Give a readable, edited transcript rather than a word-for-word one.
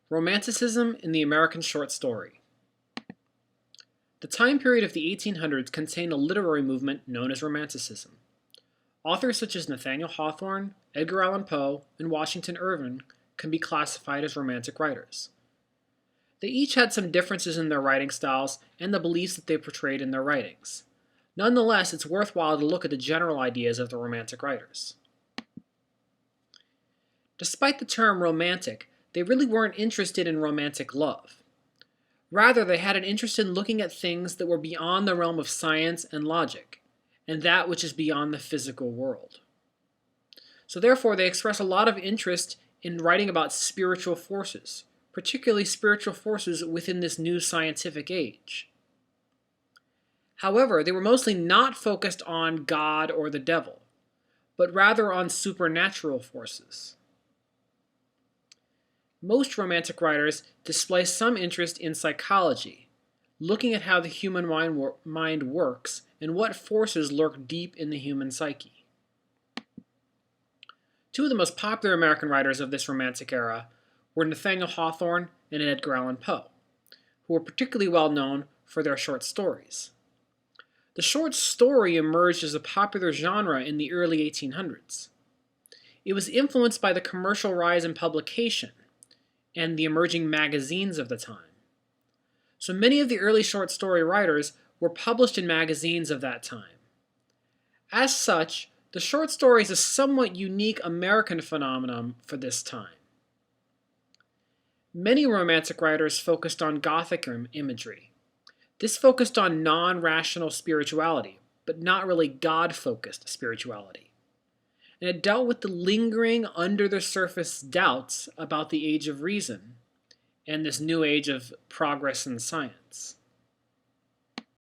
Romanticism in the American short story. The time period of the 1800s contained a literary movement known as Romanticism. Authors such as Nathaniel Hawthorne, Edgar Allan Poe, and Washington Irving can be classified as Romantic writers. They each had some differences in their writing styles and the beliefs that they portrayed in their writings. Nonetheless, it's worthwhile to look at the general ideas of the Romantic writers. Despite the term romantic, they really weren't interested in romantic love. Rather, they had an interest in looking at things that were beyond the realm of science and logic, and that which is beyond the physical world. So therefore, they express a lot of interest in writing about spiritual forces, particularly spiritual forces within this new scientific age. However, they were mostly not focused on God or the devil, but rather on supernatural forces. Most Romantic writers display some interest in psychology, looking at how the human mind works and what forces lurk deep in the human psyche. Two of the most popular American writers of this Romantic era were Nathaniel Hawthorne and Edgar Allan Poe, who were particularly well known for their short stories. The short story emerged as a popular genre in the early 1800s. It was influenced by the commercial rise in publication and the emerging magazines of the time. So many of the early short story writers were published in magazines of that time. As such, the short story is a somewhat unique American phenomenon for this time. Many Romantic writers focused on Gothic imagery. This focused on non-rational spirituality, but not really God-focused spirituality. And it dealt with the lingering under-the-surface doubts about the age of reason and this new age of progress in science.